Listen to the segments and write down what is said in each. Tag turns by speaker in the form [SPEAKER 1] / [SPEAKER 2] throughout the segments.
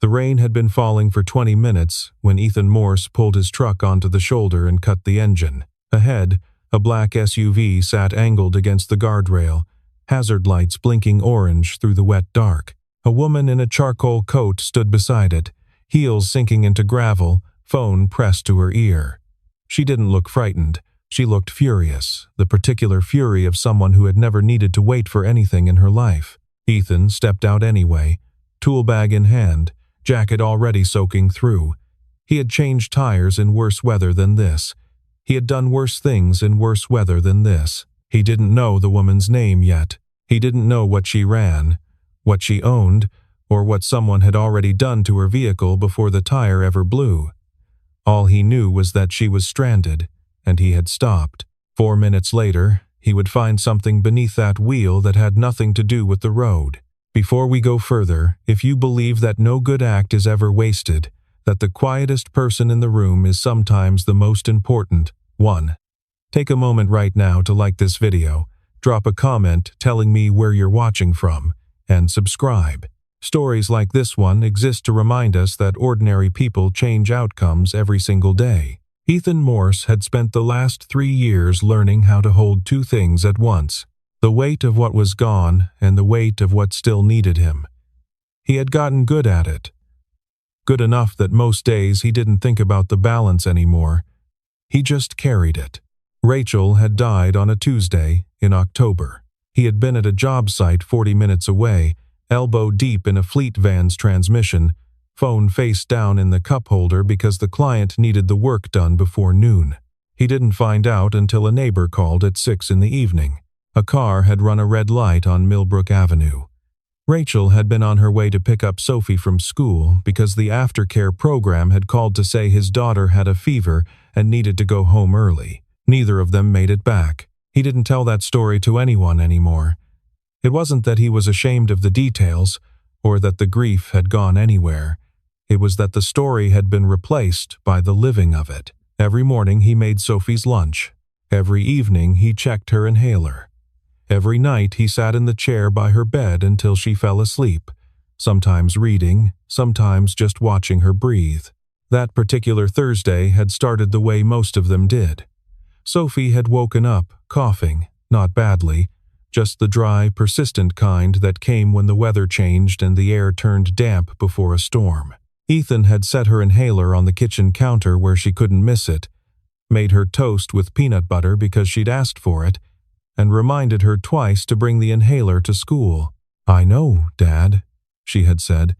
[SPEAKER 1] The rain had been falling for 20 minutes when Ethan Morse pulled his truck onto the shoulder and cut the engine. Ahead, a black SUV sat angled against the guardrail, hazard lights blinking orange through the wet dark. A woman in a charcoal coat stood beside it, heels sinking into gravel, phone pressed to her ear. She didn't look frightened. She looked furious, the particular fury of someone who had never needed to wait for anything in her life. Ethan stepped out anyway, tool bag in hand, jacket already soaking through. He had changed tires in worse weather than this. He had done worse things in worse weather than this. He didn't know the woman's name yet. He didn't know what she ran, what she owned, or what someone had already done to her vehicle before the tire ever blew. All he knew was that she was stranded, and he had stopped. 4 minutes later, he would find something beneath that wheel that had nothing to do with the road. Before we go further, if you believe that no good act is ever wasted, that the quietest person in the room is sometimes the most important, 1. Take a moment right now to like this video, drop a comment telling me where you're watching from, and subscribe. Stories like this one exist to remind us that ordinary people change outcomes every single day. Ethan Morse had spent the last 3 years learning how to hold two things at once: the weight of what was gone and the weight of what still needed him. He had gotten good at it. Good enough that most days he didn't think about the balance anymore. He just carried it. Rachel had died on a Tuesday in October. He had been at a job site 40 minutes away, elbow deep in a fleet van's transmission, phone face down in the cup holder because the client needed the work done before noon. He didn't find out until a neighbor called at 6 in the evening. A car had run a red light on Millbrook Avenue. Rachel had been on her way to pick up Sophie from school because the aftercare program had called to say his daughter had a fever and needed to go home early. Neither of them made it back. He didn't tell that story to anyone anymore. It wasn't that he was ashamed of the details, or that the grief had gone anywhere. It was that the story had been replaced by the living of it. Every morning he made Sophie's lunch. Every evening he checked her inhaler. Every night he sat in the chair by her bed until she fell asleep, sometimes reading, sometimes just watching her breathe. That particular Thursday had started the way most of them did. Sophie had woken up, coughing, not badly, just the dry, persistent kind that came when the weather changed and the air turned damp before a storm. Ethan had set her inhaler on the kitchen counter where she couldn't miss it, made her toast with peanut butter because she'd asked for it, and reminded her twice to bring the inhaler to school. "I know, Dad," she had said,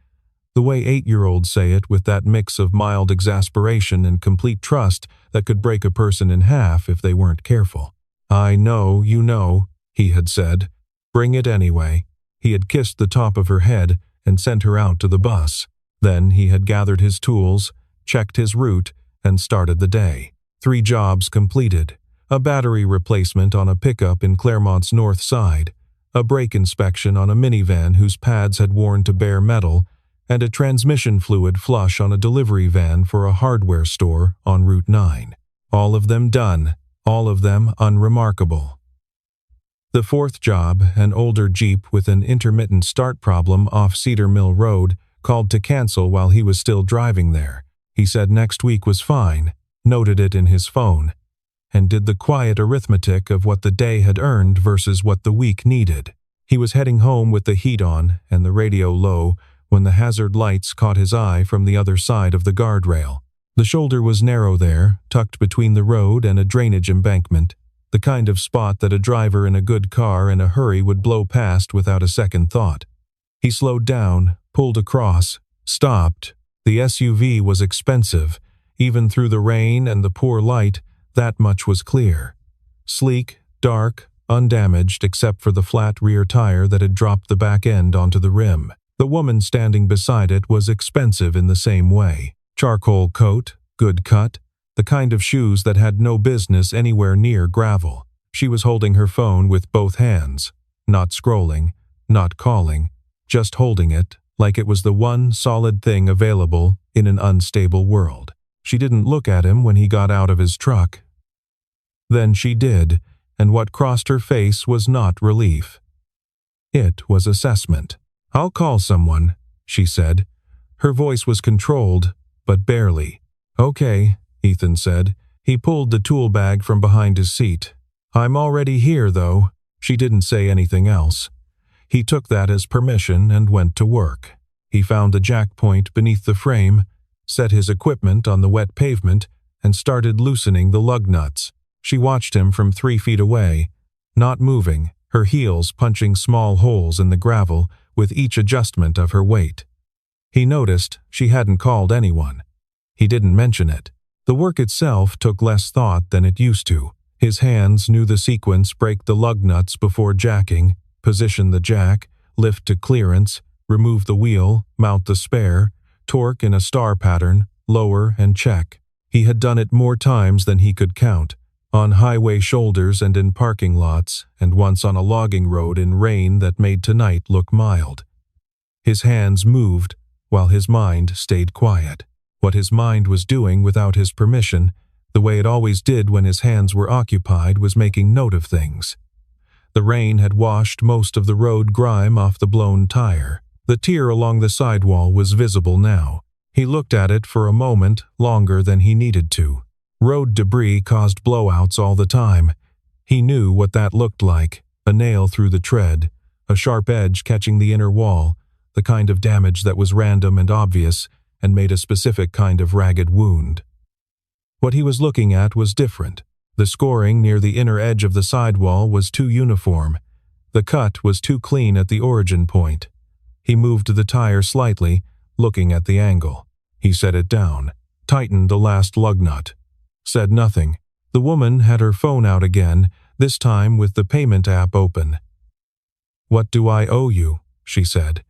[SPEAKER 1] the way 8-year-olds say it with that mix of mild exasperation and complete trust that could break a person in half if they weren't careful. "I know, you know," he had said. "Bring it anyway." He had kissed the top of her head and sent her out to the bus. Then he had gathered his tools, checked his route, and started the day. 3 jobs completed. A battery replacement on a pickup in Claremont's north side, a brake inspection on a minivan whose pads had worn to bare metal, and a transmission fluid flush on a delivery van for a hardware store on Route 9. All of them done, all of them unremarkable. The 4th job, an older Jeep with an intermittent start problem off Cedar Mill Road, called to cancel while he was still driving there. He said next week was fine, noted it in his phone, and did the quiet arithmetic of what the day had earned versus what the week needed. He was heading home with the heat on and the radio low when the hazard lights caught his eye from the other side of the guardrail. The shoulder was narrow there, tucked between the road and a drainage embankment, the kind of spot that a driver in a good car in a hurry would blow past without a second thought. He slowed down, pulled across, stopped. The SUV was expensive. Even through the rain and the poor light, that much was clear. Sleek, dark, undamaged except for the flat rear tire that had dropped the back end onto the rim. The woman standing beside it was expensive in the same way. Charcoal coat, good cut, the kind of shoes that had no business anywhere near gravel. She was holding her phone with both hands, not scrolling, not calling, just holding it like it was the one solid thing available in an unstable world. She didn't look at him when he got out of his truck. Then she did, and what crossed her face was not relief. It was assessment. "I'll call someone," she said. Her voice was controlled, but barely. "Okay," Ethan said. He pulled the tool bag from behind his seat. "I'm already here, though." She didn't say anything else. He took that as permission and went to work. He found the jack point beneath the frame, set his equipment on the wet pavement, and started loosening the lug nuts. She watched him from 3 feet away, not moving, her heels punching small holes in the gravel with each adjustment of her weight. He noticed she hadn't called anyone. He didn't mention it. The work itself took less thought than it used to. His hands knew the sequence: break the lug nuts before jacking, position the jack, lift to clearance, remove the wheel, mount the spare, torque in a star pattern, lower and check. He had done it more times than he could count, on highway shoulders and in parking lots, and once on a logging road in rain that made tonight look mild. His hands moved, while his mind stayed quiet. What his mind was doing without his permission, the way it always did when his hands were occupied, was making note of things. The rain had washed most of the road grime off the blown tire. The tear along the sidewall was visible now. He looked at it for a moment, longer than he needed to. Road debris caused blowouts all the time. He knew what that looked like: a nail through the tread, a sharp edge catching the inner wall, the kind of damage that was random and obvious and made a specific kind of ragged wound. What he was looking at was different. The scoring near the inner edge of the sidewall was too uniform. The cut was too clean at the origin point. He moved the tire slightly, looking at the angle. He set it down, tightened the last lug nut. Said nothing. The woman had her phone out again, this time with the payment app open. "What do I owe you?" she said.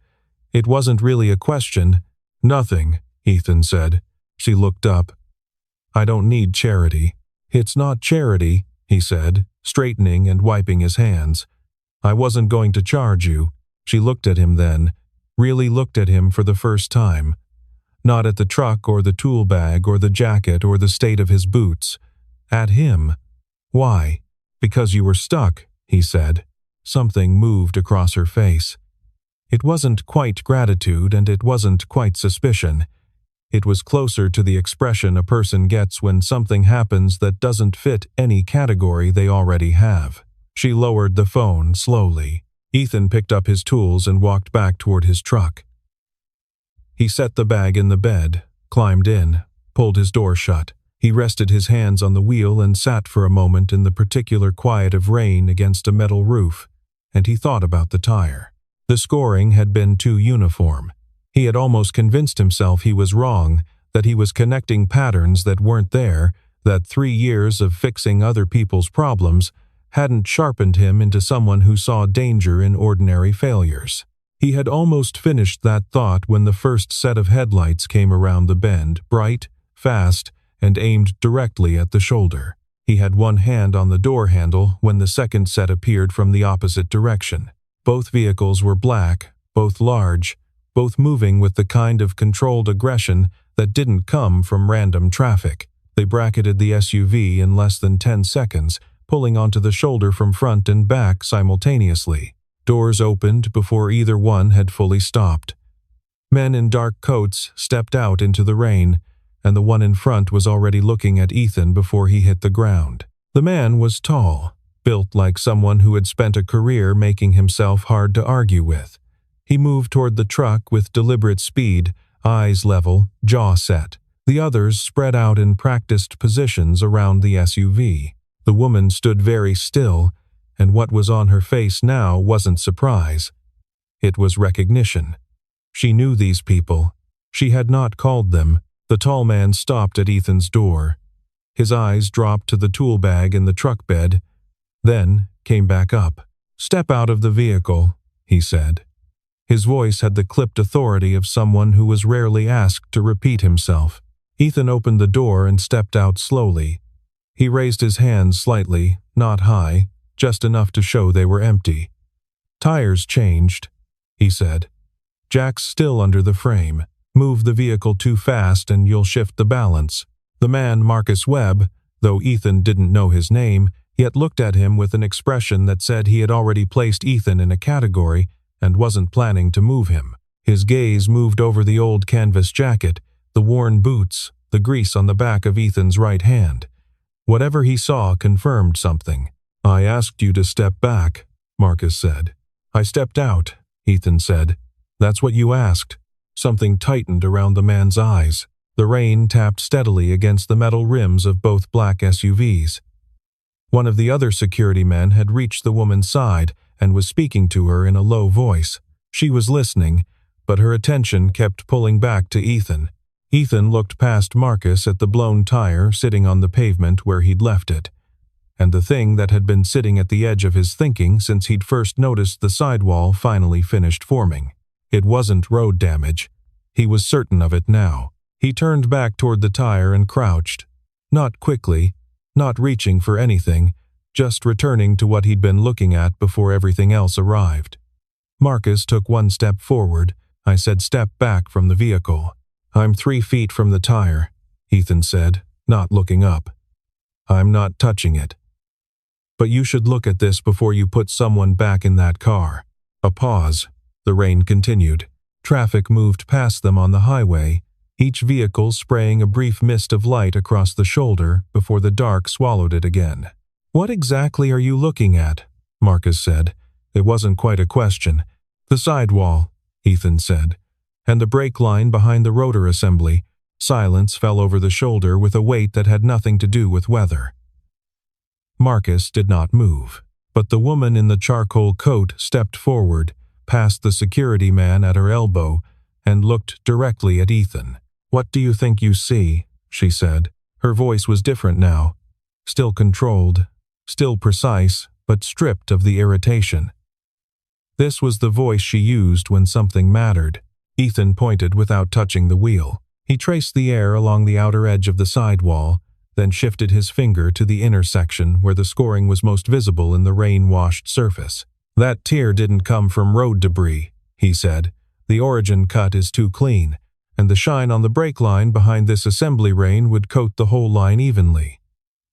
[SPEAKER 1] It wasn't really a question. "Nothing," Ethan said. She looked up. "I don't need charity." "It's not charity," he said, straightening and wiping his hands. "I wasn't going to charge you." She looked at him then, really looked at him for the first time. Not at the truck or the tool bag or the jacket or the state of his boots. At him. "Why?" "Because you were stuck," he said. Something moved across her face. It wasn't quite gratitude and it wasn't quite suspicion. It was closer to the expression a person gets when something happens that doesn't fit any category they already have. She lowered the phone slowly. Ethan picked up his tools and walked back toward his truck. He set the bag in the bed, climbed in, pulled his door shut. He rested his hands on the wheel and sat for a moment in the particular quiet of rain against a metal roof, and he thought about the tire. The scoring had been too uniform. He had almost convinced himself he was wrong, that he was connecting patterns that weren't there, that 3 years of fixing other people's problems hadn't sharpened him into someone who saw danger in ordinary failures. He had almost finished that thought when the first set of headlights came around the bend, bright, fast, and aimed directly at the shoulder. He had one hand on the door handle when the second set appeared from the opposite direction. Both vehicles were black, both large, both moving with the kind of controlled aggression that didn't come from random traffic. They bracketed the SUV in less than 10 seconds, pulling onto the shoulder from front and back simultaneously. Doors opened before either one had fully stopped. Men in dark coats stepped out into the rain, and the one in front was already looking at Ethan before he hit the ground. The man was tall, built like someone who had spent a career making himself hard to argue with. He moved toward the truck with deliberate speed, eyes level, jaw set. The others spread out in practiced positions around the SUV. The woman stood very still, and what was on her face now wasn't surprise. It was recognition. She knew these people. She had not called them. The tall man stopped at Ethan's door. His eyes dropped to the tool bag in the truck bed, then came back up. "Step out of the vehicle," he said. His voice had the clipped authority of someone who was rarely asked to repeat himself. Ethan opened the door and stepped out slowly. He raised his hands slightly, not high, just enough to show they were empty. "Tires changed," he said. "Jack's still under the frame. Move the vehicle too fast and you'll shift the balance." The man, Marcus Webb, though Ethan didn't know his name, yet looked at him with an expression that said he had already placed Ethan in a category and wasn't planning to move him. His gaze moved over the old canvas jacket, the worn boots, the grease on the back of Ethan's right hand. Whatever he saw confirmed something. "I asked you to step back," Marcus said. "I stepped out," Ethan said. "That's what you asked." Something tightened around the man's eyes. The rain tapped steadily against the metal rims of both black SUVs. One of the other security men had reached the woman's side and was speaking to her in a low voice. She was listening, but her attention kept pulling back to Ethan. Ethan looked past Marcus at the blown tire sitting on the pavement where he'd left it. And the thing that had been sitting at the edge of his thinking since he'd first noticed the sidewall finally finished forming. It wasn't road damage. He was certain of it now. He turned back toward the tire and crouched. Not quickly, not reaching for anything, just returning to what he'd been looking at before everything else arrived. Marcus took one step forward. I said, "Step back from the vehicle." "I'm 3 feet from the tire," Ethan said, not looking up. "I'm not touching it." "But you should look at this before you put someone back in that car." A pause. The rain continued. Traffic moved past them on the highway, each vehicle spraying a brief mist of light across the shoulder before the dark swallowed it again. "What exactly are you looking at?" Marcus said. It wasn't quite a question. "The sidewall," Ethan said, "and the brake line behind the rotor assembly." Silence fell over the shoulder with a weight that had nothing to do with weather. Marcus did not move, but the woman in the charcoal coat stepped forward, past the security man at her elbow, and looked directly at Ethan. "What do you think you see?" she said. Her voice was different now, still controlled, still precise, but stripped of the irritation. This was the voice she used when something mattered. Ethan pointed without touching the wheel. He traced the air along the outer edge of the sidewall, then shifted his finger to the intersection where the scoring was most visible in the rain-washed surface. "That tear didn't come from road debris," he said. "The origin cut is too clean, and the shine on the brake line behind this assembly rain would coat the whole line evenly.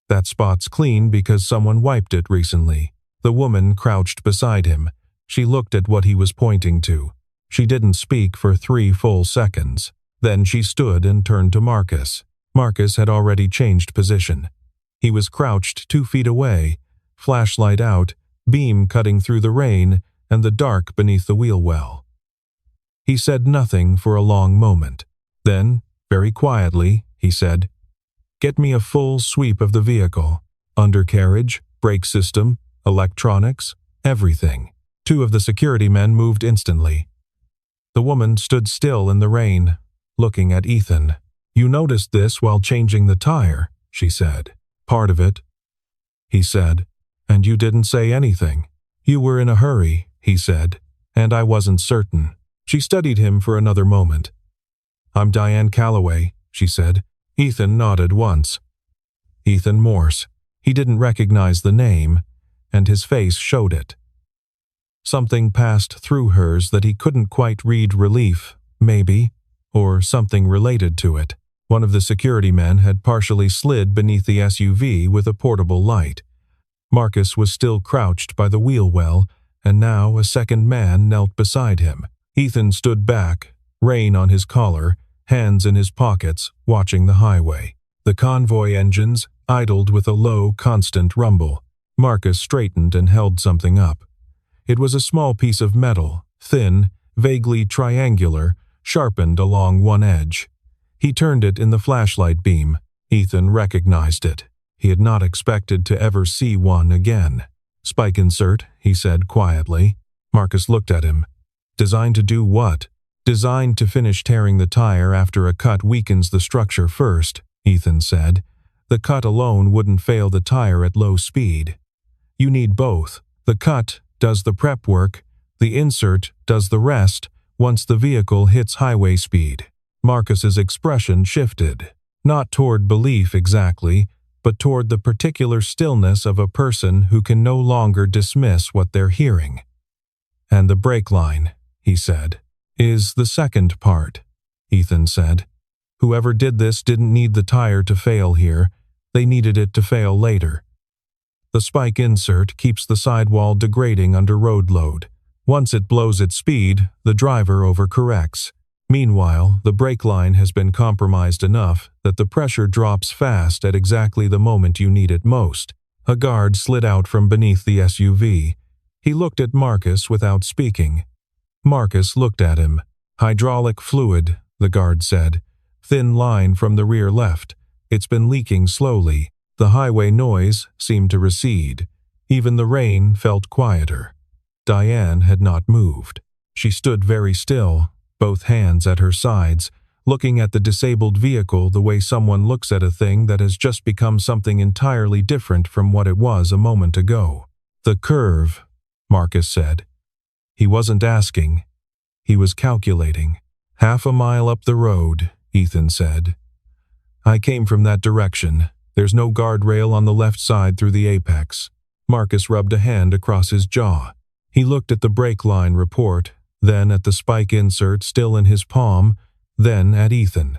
[SPEAKER 1] That spot's clean because someone wiped it recently." The woman crouched beside him. She looked at what he was pointing to. She didn't speak for 3 full seconds. Then she stood and turned to Marcus. Marcus had already changed position. He was crouched 2 feet away, flashlight out, beam cutting through the rain and the dark beneath the wheel well. He said nothing for a long moment. Then, very quietly, he said, "Get me a full sweep of the vehicle. Undercarriage, brake system, electronics, everything." 2 of the security men moved instantly. The woman stood still in the rain, looking at Ethan. "You noticed this while changing the tire," she said. "Part of it," he said. "And you didn't say anything." "You were in a hurry," he said, "and I wasn't certain." She studied him for another moment. "I'm Diane Calloway," she said. Ethan nodded once. Ethan Morse. He didn't recognize the name, and his face showed it. Something passed through hers that he couldn't quite read. Relief, maybe, or something related to it. One of the security men had partially slid beneath the SUV with a portable light. Marcus was still crouched by the wheel well, and now a second man knelt beside him. Ethan stood back, rein on his collar, hands in his pockets, watching the highway. The convoy engines idled with a low, constant rumble. Marcus straightened and held something up. It was a small piece of metal, thin, vaguely triangular, sharpened along one edge. He turned it in the flashlight beam. Ethan recognized it. He had not expected to ever see one again. "Spike insert," he said quietly. Marcus looked at him. "Designed to do what?" "Designed to finish tearing the tire after a cut weakens the structure first," Ethan said. "The cut alone wouldn't fail the tire at low speed. You need both. The cut does the prep work, the insert does the rest once the vehicle hits highway speed." Marcus's expression shifted, not toward belief exactly, but toward the particular stillness of a person who can no longer dismiss what they're hearing. "And the brake line," he said, "is the second part," Ethan said. "Whoever did this didn't need the tire to fail here. They needed it to fail later. The spike insert keeps the sidewall degrading under road load. Once it blows its speed, the driver overcorrects. Meanwhile, the brake line has been compromised enough that the pressure drops fast at exactly the moment you need it most. A guard slid out from beneath the SUV. He looked at Marcus without speaking. Marcus looked at him. "Hydraulic fluid," the guard said. "Thin line from the rear left. It's been leaking slowly." The highway noise seemed to recede. Even the rain felt quieter. Diane had not moved. She stood very still, both hands at her sides, looking at the disabled vehicle the way someone looks at a thing that has just become something entirely different from what it was a moment ago. "The curve," Marcus said. He wasn't asking. He was calculating. "Half a mile up the road," Ethan said. "I came from that direction. There's no guardrail on the left side through the apex." Marcus rubbed a hand across his jaw. He looked at the brake line report, then at the spike insert still in his palm, then at Ethan.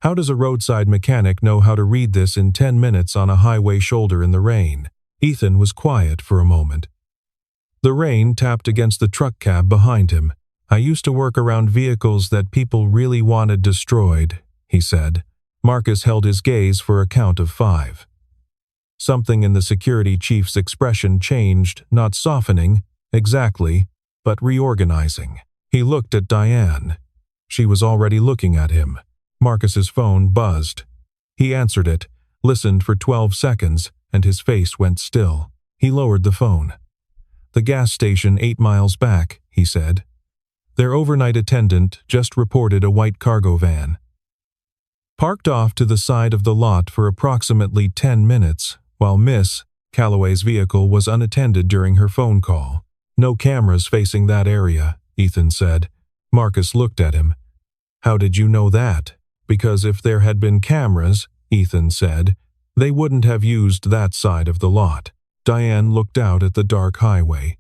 [SPEAKER 1] How does a roadside mechanic know how to read this in 10 minutes on a highway shoulder in the rain? Ethan was quiet for a moment. The rain tapped against the truck cab behind him. "I used to work around vehicles that people really wanted destroyed," he said. Marcus held his gaze for a count of 5. Something in the security chief's expression changed, not softening, exactly, but reorganizing. He looked at Diane. She was already looking at him. Marcus's phone buzzed. He answered it, listened for 12 seconds, and his face went still. He lowered the phone. "The gas station 8 miles back," he said. "Their overnight attendant just reported a white cargo van. Parked off to the side of the lot for approximately 10 minutes, while Miss Calloway's vehicle was unattended during her phone call. No cameras facing that area," Ethan said. Marcus looked at him. "How did you know that?" "Because if there had been cameras," Ethan said, "they wouldn't have used that side of the lot." Diane looked out at the dark highway.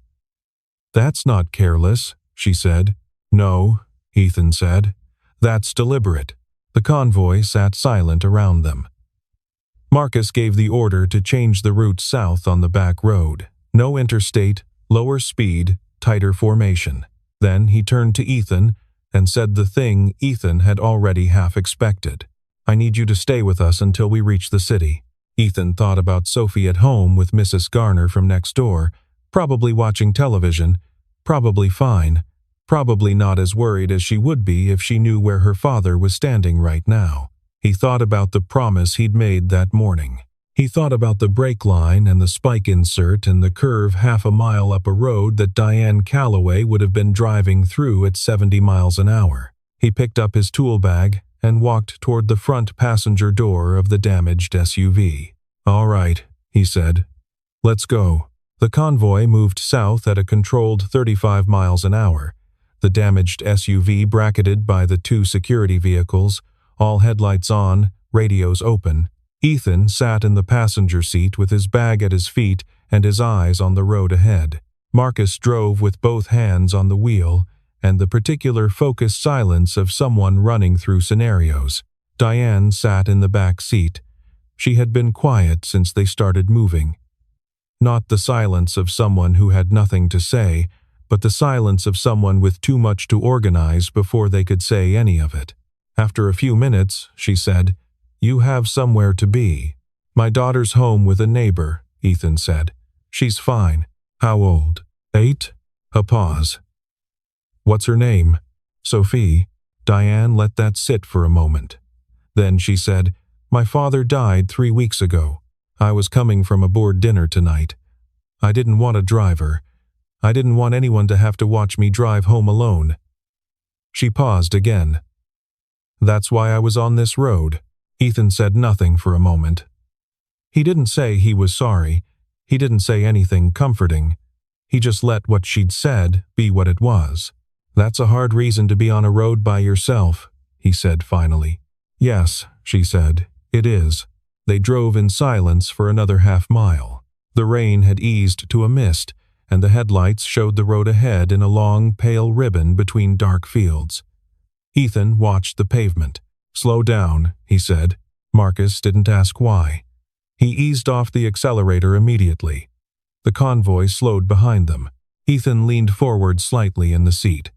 [SPEAKER 1] "That's not careless," she said. "No," Ethan said. "That's deliberate." The convoy sat silent around them. Marcus gave the order to change the route south on the back road. No interstate, lower speed, tighter formation. Then he turned to Ethan and said the thing Ethan had already half expected. "I need you to stay with us until we reach the city." Ethan thought about Sophie at home with Mrs. Garner from next door, probably watching television, probably fine, probably not as worried as she would be if she knew where her father was standing right now. He thought about the promise he'd made that morning. He thought about the brake line and the spike insert and the curve half a mile up a road that Diane Calloway would have been driving through at 70 miles an hour. He picked up his tool bag and walked toward the front passenger door of the damaged SUV. "All right," he said. "Let's go." The convoy moved south at a controlled 35 miles an hour. The damaged SUV bracketed by the 2 security vehicles, all headlights on, radios open. Ethan sat in the passenger seat with his bag at his feet and his eyes on the road ahead. Marcus drove with both hands on the wheel and the particular focused silence of someone running through scenarios. Diane sat in the back seat. She had been quiet since they started moving. Not the silence of someone who had nothing to say, but the silence of someone with too much to organize before they could say any of it. After a few minutes, she said, "You have somewhere to be." "My daughter's home with a neighbor," Ethan said. "She's fine." "How old?" 8. A pause. "What's her name?" "Sophie." Diane let that sit for a moment. Then she said, "My father died 3 weeks ago. I was coming from a board dinner tonight. I didn't want a driver. I didn't want anyone to have to watch me drive home alone." She paused again. "That's why I was on this road." Ethan said nothing for a moment. He didn't say he was sorry. He didn't say anything comforting. He just let what she'd said be what it was. "That's a hard reason to be on a road by yourself," he said finally. "Yes," she said, "it is." They drove in silence for another half mile. The rain had eased to a mist, and the headlights showed the road ahead in a long, pale ribbon between dark fields. Ethan watched the pavement. "Slow down," he said. Marcus didn't ask why. He eased off the accelerator immediately. The convoy slowed behind them. Ethan leaned forward slightly in the seat.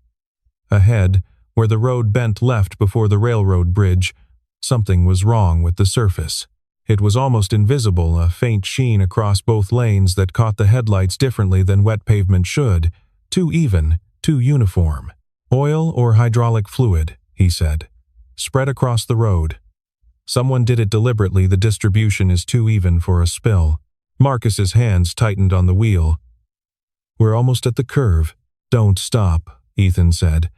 [SPEAKER 1] Ahead, where the road bent left before the railroad bridge, something was wrong with the surface. It was almost invisible, a faint sheen across both lanes that caught the headlights differently than wet pavement should. Too even, too uniform. Oil or hydraulic fluid, he said. Spread across the road. Someone did it deliberately. The distribution is too even for a spill. Marcus's hands tightened on the wheel. We're almost at the curve. Don't stop, Ethan said.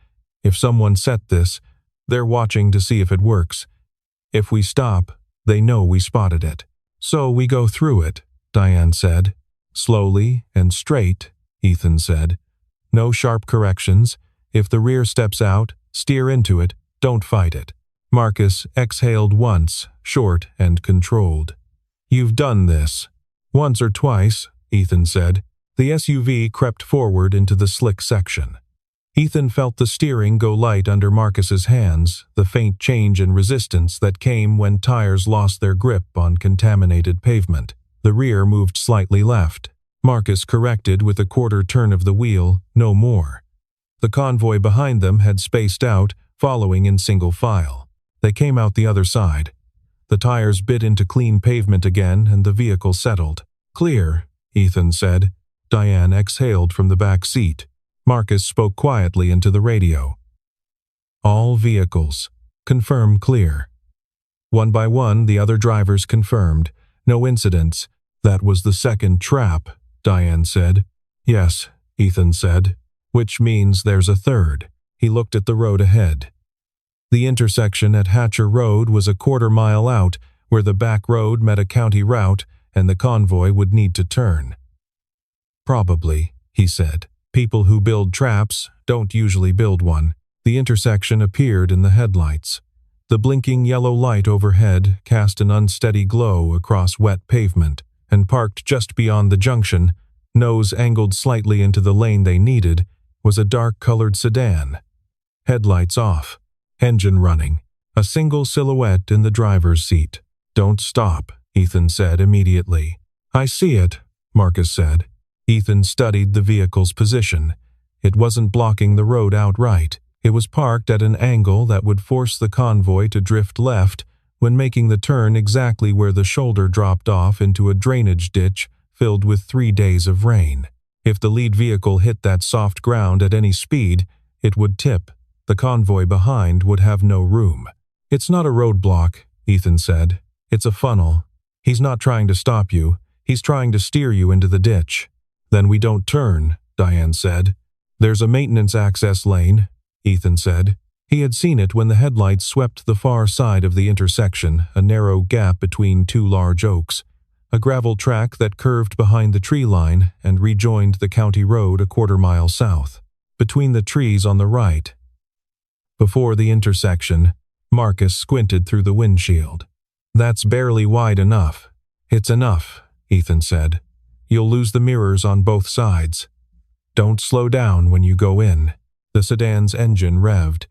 [SPEAKER 1] If someone set this, they're watching to see if it works. If we stop, they know we spotted it. So we go through it, Diane said. Slowly and straight, Ethan said. No sharp corrections. If the rear steps out, steer into it, don't fight it. Marcus exhaled once, short and controlled. You've done this. Once or twice, Ethan said. The SUV crept forward into the slick section. Ethan felt the steering go light under Marcus's hands, the faint change in resistance that came when tires lost their grip on contaminated pavement. The rear moved slightly left. Marcus corrected with a quarter turn of the wheel, no more. The convoy behind them had spaced out, following in single file. They came out the other side. The tires bit into clean pavement again and the vehicle settled. Clear, Ethan said. Diane exhaled from the back seat. Marcus spoke quietly into the radio. All vehicles. Confirm clear. One by one, the other drivers confirmed. No incidents. That was the second trap, Diane said. Yes, Ethan said. Which means there's a third. He looked at the road ahead. The intersection at Hatcher Road was a quarter-mile out, where the back road met a county route, and the convoy would need to turn. Probably, he said. People who build traps don't usually build one. The intersection appeared in the headlights. The blinking yellow light overhead cast an unsteady glow across wet pavement, and parked just beyond the junction, nose angled slightly into the lane they needed, was a dark-colored sedan. Headlights off. Engine running. A single silhouette in the driver's seat. Don't stop, Ethan said immediately. I see it, Marcus said. Ethan studied the vehicle's position. It wasn't blocking the road outright. It was parked at an angle that would force the convoy to drift left when making the turn exactly where the shoulder dropped off into a drainage ditch filled with 3 days of rain. If the lead vehicle hit that soft ground at any speed, it would tip. The convoy behind would have no room. It's not a roadblock, Ethan said. It's a funnel. He's not trying to stop you. He's trying to steer you into the ditch. Then we don't turn, Diane said. There's a maintenance access lane, Ethan said. He had seen it when the headlights swept the far side of the intersection, a narrow gap between two large oaks. A gravel track that curved behind the tree line and rejoined the county road a quarter-mile south. Between the trees on the right. Before the intersection, Marcus squinted through the windshield. That's barely wide enough. It's enough, Ethan said. You'll lose the mirrors on both sides. Don't slow down when you go in. The sedan's engine revved.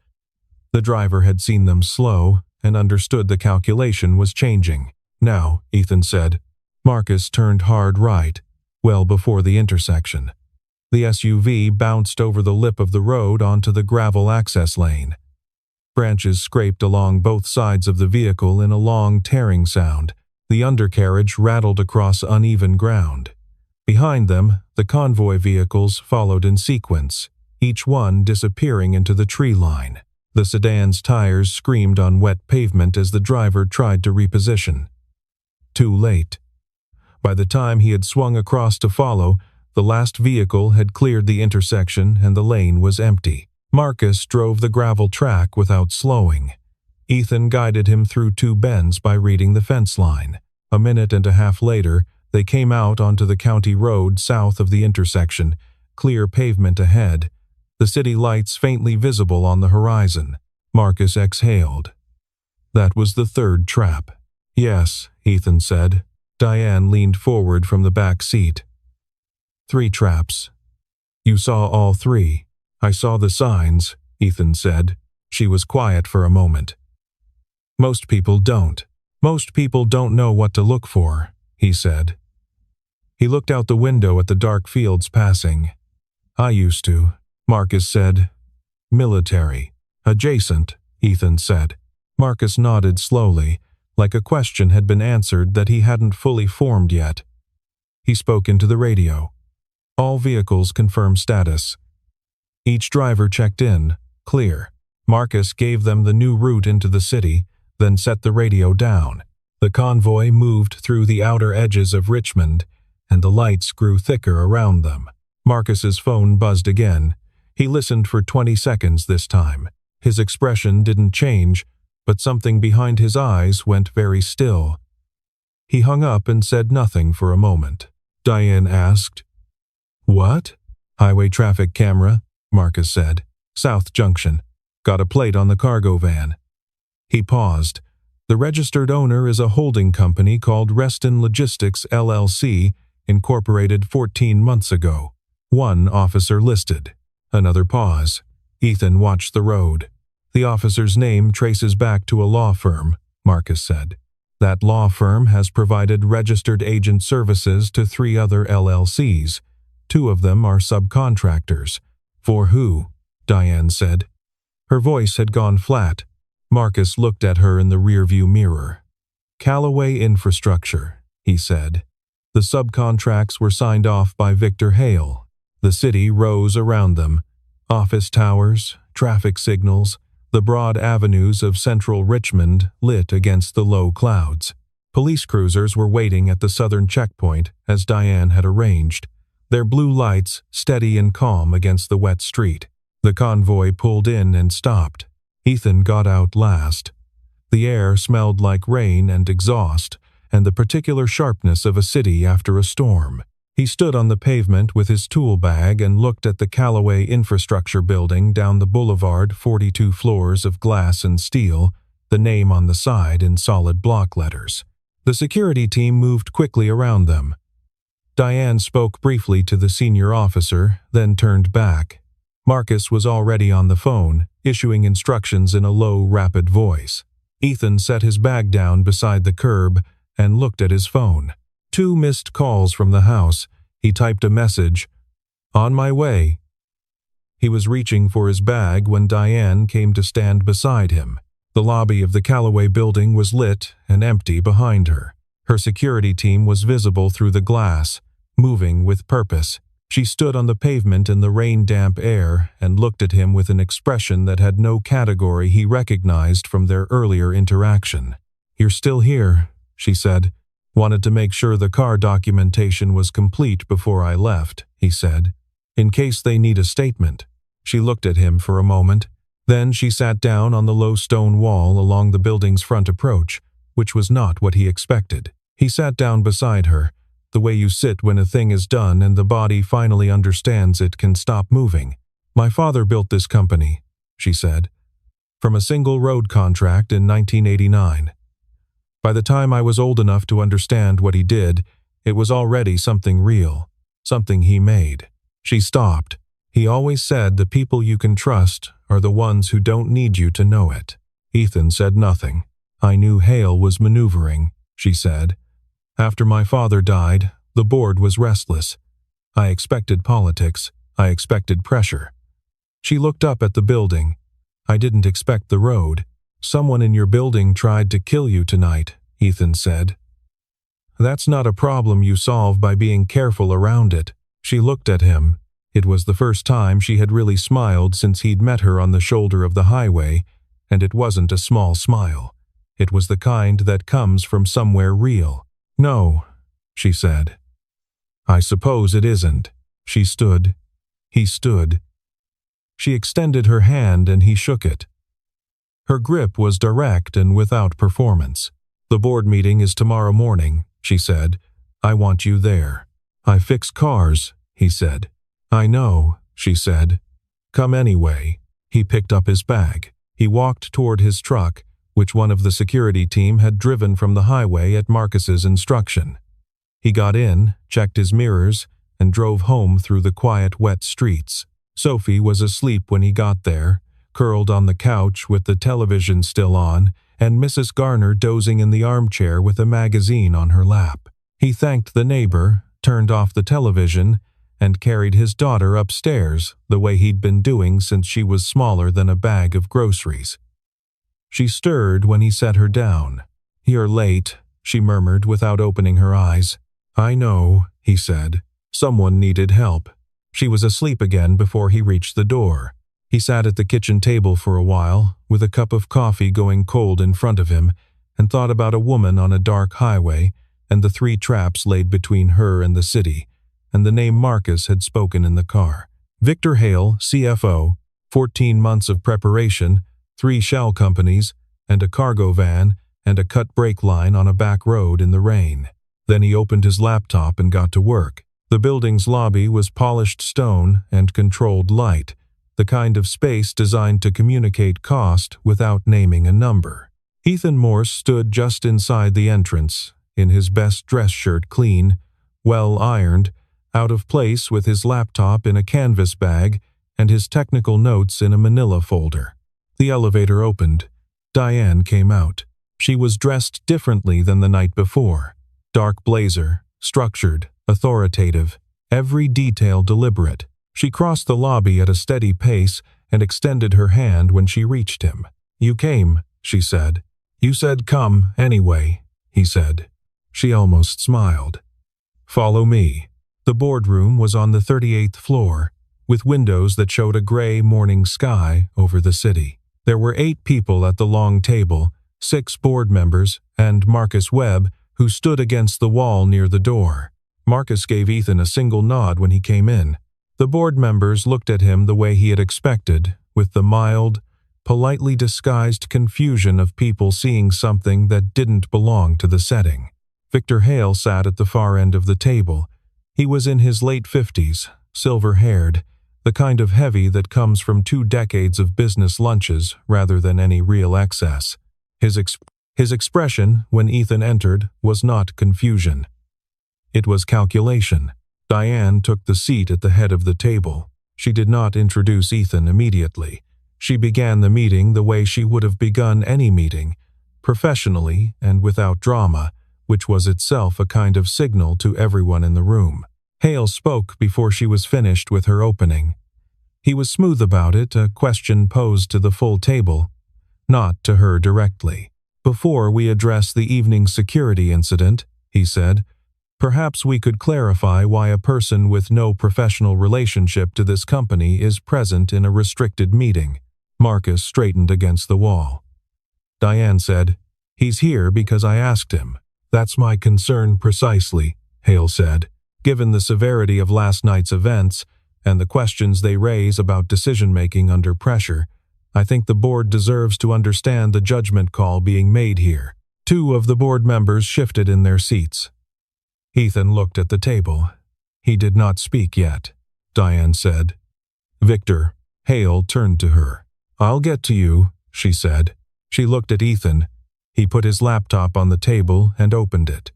[SPEAKER 1] The driver had seen them slow and understood the calculation was changing. Now, Ethan said. Marcus turned hard right, well before the intersection. The SUV bounced over the lip of the road onto the gravel access lane. Branches scraped along both sides of the vehicle in a long tearing sound. The undercarriage rattled across uneven ground. Behind them, the convoy vehicles followed in sequence, each one disappearing into the tree line. The sedan's tires screamed on wet pavement as the driver tried to reposition. Too late. By the time he had swung across to follow, the last vehicle had cleared the intersection and the lane was empty. Marcus drove the gravel track without slowing. Ethan guided him through 2 bends by reading the fence line. A minute and a half later, they came out onto the county road south of the intersection, clear pavement ahead, the city lights faintly visible on the horizon. Marcus exhaled. That was the third trap. Yes, Ethan said. Diane leaned forward from the back seat. 3 traps. You saw all 3. I saw the signs, Ethan said. She was quiet for a moment. Most people don't. Most people don't know what to look for, he said. He looked out the window at the dark fields passing. I used to, Marcus said. Military. Adjacent, Ethan said. Marcus nodded slowly, like a question had been answered that he hadn't fully formed yet. He spoke into the radio. All vehicles confirmed status. Each driver checked in, clear. Marcus gave them the new route into the city, then set the radio down. The convoy moved through the outer edges of Richmond, and the lights grew thicker around them. Marcus's phone buzzed again. He listened for 20 seconds this time. His expression didn't change, but something behind his eyes went very still. He hung up and said nothing for a moment. Diane asked, "What?" "Highway traffic camera," Marcus said. "South Junction. Got a plate on the cargo van." He paused. The registered owner is a holding company called Reston Logistics LLC, incorporated 14 months ago. One officer listed. Another pause. Ethan watched the road. The officer's name traces back to a law firm, Marcus said. That law firm has provided registered agent services to 3 other LLCs. 2 of them are subcontractors. For who? Diane said. Her voice had gone flat. Marcus looked at her in the rearview mirror. Callaway Infrastructure, he said. The subcontracts were signed off by Victor Hale. The city rose around them. Office towers, traffic signals, the broad avenues of central Richmond lit against the low clouds. Police cruisers were waiting at the southern checkpoint as Diane had arranged, their blue lights steady and calm against the wet street. The convoy pulled in and stopped. Ethan got out last. The air smelled like rain and exhaust, and the particular sharpness of a city after a storm. He stood on the pavement with his tool bag and looked at the Callaway Infrastructure building down the boulevard, 42 floors of glass and steel, the name on the side in solid block letters. The security team moved quickly around them. Diane spoke briefly to the senior officer, then turned back. Marcus was already on the phone, issuing instructions in a low, rapid voice. Ethan set his bag down beside the curb and looked at his phone. 2 missed calls from the house. He typed a message. "On my way." He was reaching for his bag when Diane came to stand beside him. The lobby of the Callaway building was lit and empty behind her. Her security team was visible through the glass, moving with purpose. She stood on the pavement in the rain-damp air and looked at him with an expression that had no category he recognized from their earlier interaction. "You're still here," she said. "Wanted to make sure the car documentation was complete before I left," he said. "In case they need a statement." She looked at him for a moment. Then she sat down on the low stone wall along the building's front approach, which was not what he expected. He sat down beside her, the way you sit when a thing is done and the body finally understands it can stop moving. "My father built this company," she said, "from a single road contract in 1989. By the time I was old enough to understand what he did, it was already something real, something he made." She stopped. "He always said the people you can trust are the ones who don't need you to know it." Ethan said nothing. "I knew Hale was maneuvering," she said. "After my father died, the board was restless. I expected politics. I expected pressure." She looked up at the building. "I didn't expect the road. Someone in your building tried to kill you tonight," Ethan said. "That's not a problem you solve by being careful around it." She looked at him. It was the first time she had really smiled since he'd met her on the shoulder of the highway, and it wasn't a small smile. It was the kind that comes from somewhere real. "No," she said. "I suppose it isn't." She stood. He stood. She extended her hand and he shook it. Her grip was direct and without performance. "The board meeting is tomorrow morning," she said. "I want you there." "I fix cars," he said. "I know," she said. "Come anyway." He picked up his bag. He walked toward his truck, which one of the security team had driven from the highway at Marcus's instruction. He got in, checked his mirrors, and drove home through the quiet, wet streets. Sophie was asleep when he got there, curled on the couch with the television still on, and Mrs. Garner dozing in the armchair with a magazine on her lap. He thanked the neighbor, turned off the television, and carried his daughter upstairs the way he'd been doing since she was smaller than a bag of groceries. She stirred when he set her down. "You're late," she murmured without opening her eyes. "I know," he said. Someone needed help. She was asleep again before he reached the door. He sat at the kitchen table for a while, with a cup of coffee going cold in front of him, and thought about a woman on a dark highway and the 3 traps laid between her and the city, and the name Marcus had spoken in the car. Victor Hale, CFO, 14 months of preparation, 3 shell companies, and a cargo van, and a cut brake line on a back road in the rain. Then he opened his laptop and got to work. The building's lobby was polished stone and controlled light, the kind of space designed to communicate cost without naming a number. Ethan Morse stood just inside the entrance, in his best dress shirt clean, well ironed, out of place with his laptop in a canvas bag and his technical notes in a manila folder. The elevator opened. Diane came out. She was dressed differently than the night before. Dark blazer, structured, authoritative, every detail deliberate. She crossed the lobby at a steady pace and extended her hand when she reached him. "You came," she said. "You said come, anyway," he said. She almost smiled. "Follow me." The boardroom was on the 38th floor, with windows that showed a gray morning sky over the city. There were 8 people at the long table, 6 board members, and Marcus Webb, who stood against the wall near the door. Marcus gave Ethan a single nod when he came in. The board members looked at him the way he had expected, with the mild, politely disguised confusion of people seeing something that didn't belong to the setting. Victor Hale sat at the far end of the table. He was in his late 50s, silver-haired, the kind of heavy that comes from 2 decades of business lunches rather than any real excess. His expression, when Ethan entered, was not confusion. It was calculation. Diane took the seat at the head of the table. She did not introduce Ethan immediately. She began the meeting the way she would have begun any meeting, professionally and without drama, which was itself a kind of signal to everyone in the room. Hale spoke before she was finished with her opening. He was smooth about it, a question posed to the full table, not to her directly. "Before we address the evening security incident," he said, "perhaps we could clarify why a person with no professional relationship to this company is present in a restricted meeting." Marcus straightened against the wall. Diane said, "He's here because I asked him." "That's my concern precisely," Hale said. "Given the severity of last night's events and the questions they raise about decision-making under pressure, I think the board deserves to understand the judgment call being made here." 2 of the board members shifted in their seats. Ethan looked at the table. "He did not speak yet," Diane said. "Victor." Hale turned to her. "I'll get to you," she said. She looked at Ethan. He put his laptop on the table and opened it.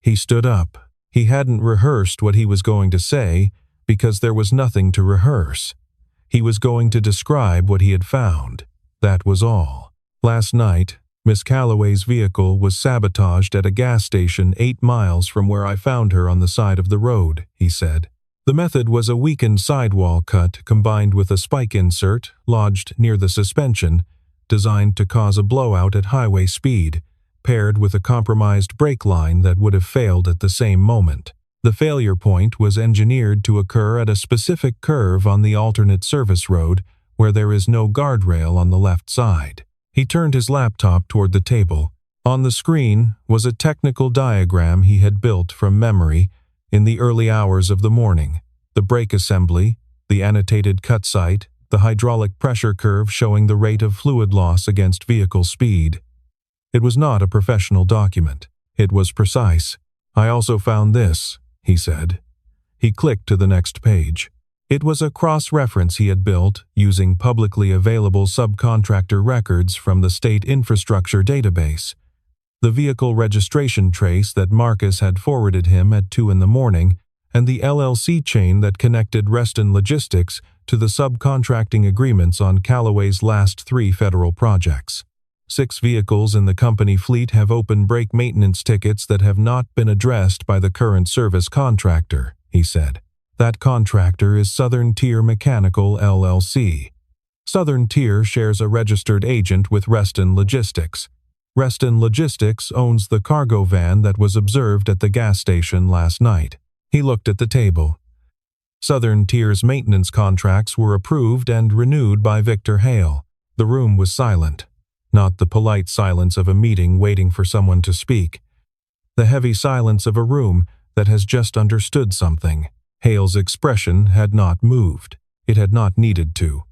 [SPEAKER 1] He stood up. He hadn't rehearsed what he was going to say because there was nothing to rehearse. He was going to describe what he had found. That was all. "Last night, Miss Calloway's vehicle was sabotaged at a gas station 8 miles from where I found her on the side of the road," he said. The method was a weakened sidewall cut combined with a spike insert lodged near the suspension, designed to cause a blowout at highway speed, paired with a compromised brake line that would have failed at the same moment. The failure point was engineered to occur at a specific curve on the alternate service road where there is no guardrail on the left side. He turned his laptop toward the table. On the screen was a technical diagram he had built from memory in the early hours of the morning. The brake assembly, the annotated cut site, the hydraulic pressure curve showing the rate of fluid loss against vehicle speed. It was not a professional document. It was precise. "I also found this," he said. He clicked to the next page. It was a cross-reference he had built using publicly available subcontractor records from the state infrastructure database. The vehicle registration trace that Marcus had forwarded him at 2 in the morning, and the LLC chain that connected Reston Logistics to the subcontracting agreements on Calloway's last 3 federal projects. 6 vehicles in the company fleet have open brake maintenance tickets that have not been addressed by the current service contractor, he said. That contractor is Southern Tier Mechanical LLC. Southern Tier shares a registered agent with Reston Logistics. Reston Logistics owns the cargo van that was observed at the gas station last night. He looked at the table. Southern Tier's maintenance contracts were approved and renewed by Victor Hale. The room was silent. Not the polite silence of a meeting waiting for someone to speak. The heavy silence of a room that has just understood something. Hale's expression had not moved. It had not needed to.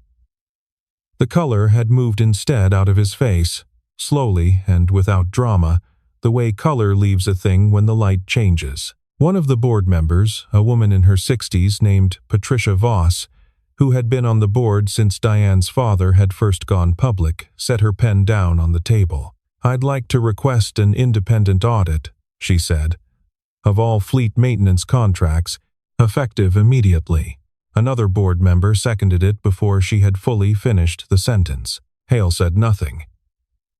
[SPEAKER 1] The color had moved instead out of his face, slowly and without drama, the way color leaves a thing when the light changes. One of the board members, a woman in her 60s named Patricia Voss, who had been on the board since Diane's father had first gone public, set her pen down on the table. "I'd like to request an independent audit," she said, "of all fleet maintenance contracts, effective immediately." Another board member seconded it before she had fully finished the sentence. Hale said nothing.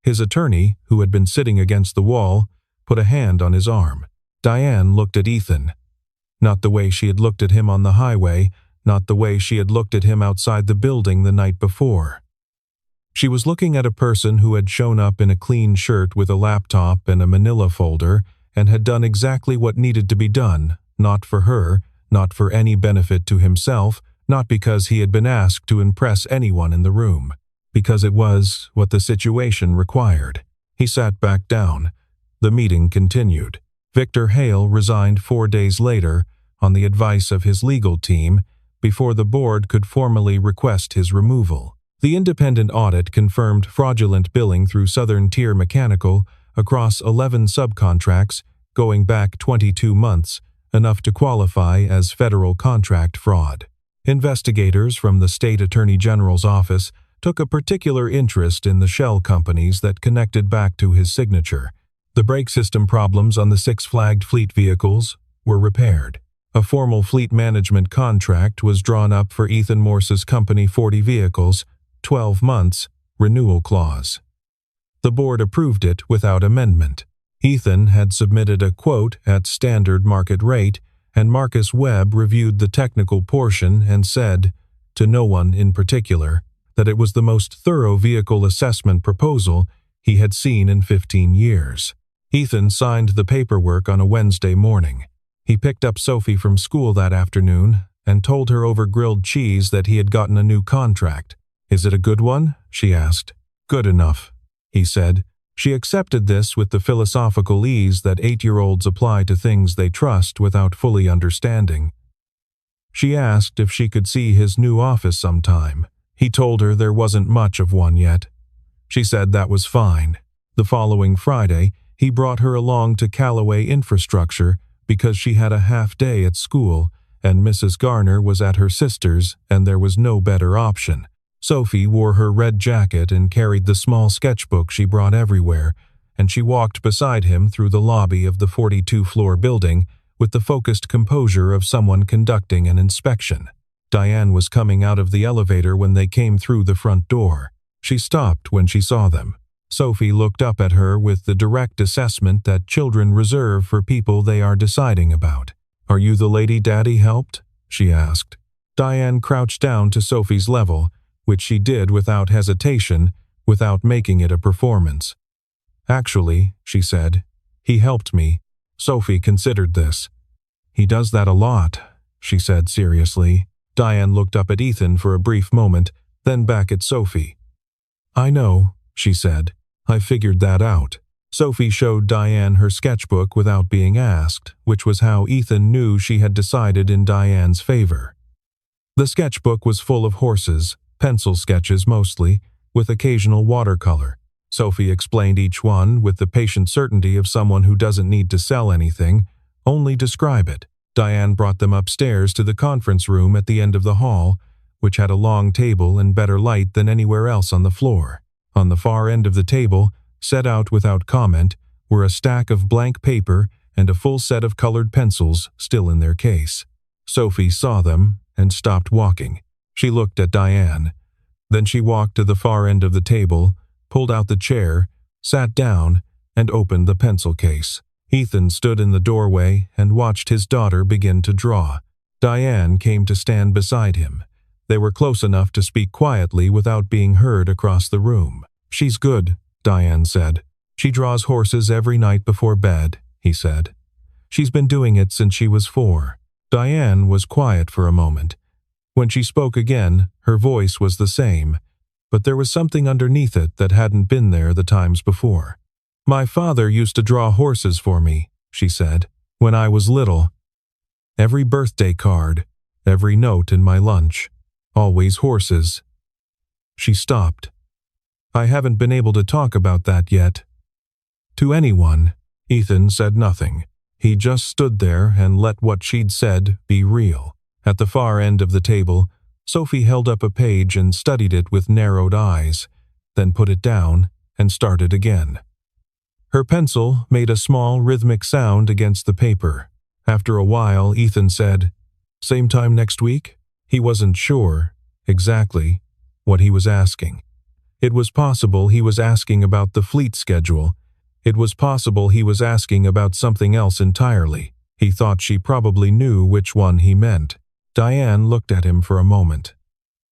[SPEAKER 1] His attorney, who had been sitting against the wall, put a hand on his arm. Diane looked at Ethan. Not the way she had looked at him on the highway, not the way she had looked at him outside the building the night before. She was looking at a person who had shown up in a clean shirt with a laptop and a manila folder and had done exactly what needed to be done, not for her, not for any benefit to himself, not because he had been asked to impress anyone in the room, because it was what the situation required. He sat back down. The meeting continued. Victor Hale resigned 4 days later, on the advice of his legal team, before the board could formally request his removal. The independent audit confirmed fraudulent billing through Southern Tier Mechanical across 11 subcontracts going back 22 months, enough to qualify as federal contract fraud. Investigators from the State Attorney General's office took a particular interest in the shell companies that connected back to his signature. The brake system problems on the 6 flagged fleet vehicles were repaired. A formal fleet management contract was drawn up for Ethan Morse's company 40 vehicles, 12 months, renewal clause. The board approved it without amendment. Ethan had submitted a quote at standard market rate, and Marcus Webb reviewed the technical portion and said, to no one in particular, that it was the most thorough vehicle assessment proposal he had seen in 15 years. Ethan signed the paperwork on a Wednesday morning. He picked up Sophie from school that afternoon and told her over grilled cheese that he had gotten a new contract. "Is it a good one?" she asked. "Good enough," he said. She accepted this with the philosophical ease that 8-year-olds apply to things they trust without fully understanding. She asked if she could see his new office sometime. He told her there wasn't much of one yet. She said that was fine. The following Friday, he brought her along to Callaway Infrastructure because she had a half day at school, and Mrs. Garner was at her sister's, and there was no better option. Sophie wore her red jacket and carried the small sketchbook she brought everywhere, and she walked beside him through the lobby of the 42-floor building with the focused composure of someone conducting an inspection. Diane was coming out of the elevator when they came through the front door. She stopped when she saw them. Sophie looked up at her with the direct assessment that children reserve for people they are deciding about. "Are you the lady Daddy helped?" she asked. Diane crouched down to Sophie's level, which she did without hesitation, without making it a performance. "Actually," she said, "he helped me." Sophie considered this. "He does that a lot," she said seriously. Diane looked up at Ethan for a brief moment, then back at Sophie. "I know," she said. "I figured that out." Sophie showed Diane her sketchbook without being asked, which was how Ethan knew she had decided in Diane's favor. The sketchbook was full of horses, pencil sketches mostly, with occasional watercolor. Sophie explained each one with the patient certainty of someone who doesn't need to sell anything, only describe it. Diane brought them upstairs to the conference room at the end of the hall, which had a long table and better light than anywhere else on the floor. On the far end of the table, set out without comment, were a stack of blank paper and a full set of colored pencils still in their case. Sophie saw them and stopped walking. She looked at Diane. Then she walked to the far end of the table, pulled out the chair, sat down, and opened the pencil case. Ethan stood in the doorway and watched his daughter begin to draw. Diane came to stand beside him. They were close enough to speak quietly without being heard across the room. "She's good," Diane said. "She draws horses every night before bed," he said. "She's been doing it since she was 4. Diane was quiet for a moment. When she spoke again, her voice was the same, but there was something underneath it that hadn't been there the times before. "My father used to draw horses for me," she said, "when I was little. Every birthday card, every note in my lunch, always horses." She stopped. "I haven't been able to talk about that yet." To anyone, Ethan said nothing. He just stood there and let what she'd said be real. At the far end of the table, Sophie held up a page and studied it with narrowed eyes, then put it down and started again. Her pencil made a small rhythmic sound against the paper. After a while, Ethan said, "Same time next week?" He wasn't sure, exactly, what he was asking. It was possible he was asking about the fleet schedule. It was possible he was asking about something else entirely. He thought she probably knew which one he meant. Diane looked at him for a moment.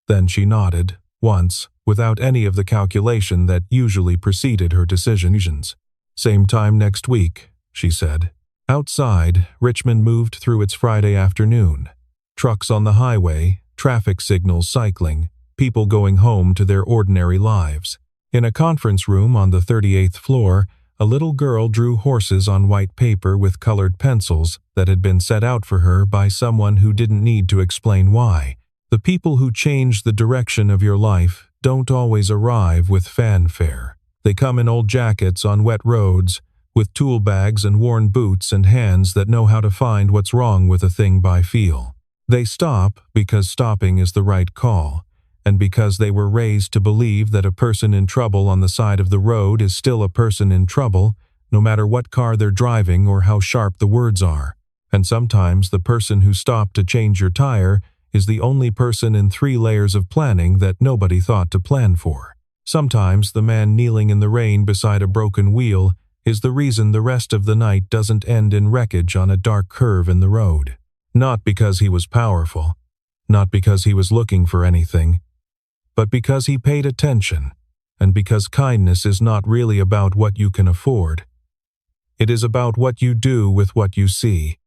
[SPEAKER 1] Then she nodded, once, without any of the calculation that usually preceded her decisions. "Same time next week," she said. Outside, Richmond moved through its Friday afternoon. Trucks on the highway, traffic signals cycling, people going home to their ordinary lives. In a conference room on the 38th floor, a little girl drew horses on white paper with colored pencils that had been set out for her by someone who didn't need to explain why. The people who change the direction of your life don't always arrive with fanfare. They come in old jackets on wet roads, with tool bags and worn boots and hands that know how to find what's wrong with a thing by feel. They stop because stopping is the right call, and because they were raised to believe that a person in trouble on the side of the road is still a person in trouble, no matter what car they're driving or how sharp the words are. And sometimes the person who stopped to change your tire is the only person in 3 layers of planning that nobody thought to plan for. Sometimes the man kneeling in the rain beside a broken wheel is the reason the rest of the night doesn't end in wreckage on a dark curve in the road. Not because he was powerful, not because he was looking for anything, but because he paid attention, and because kindness is not really about what you can afford. It is about what you do with what you see.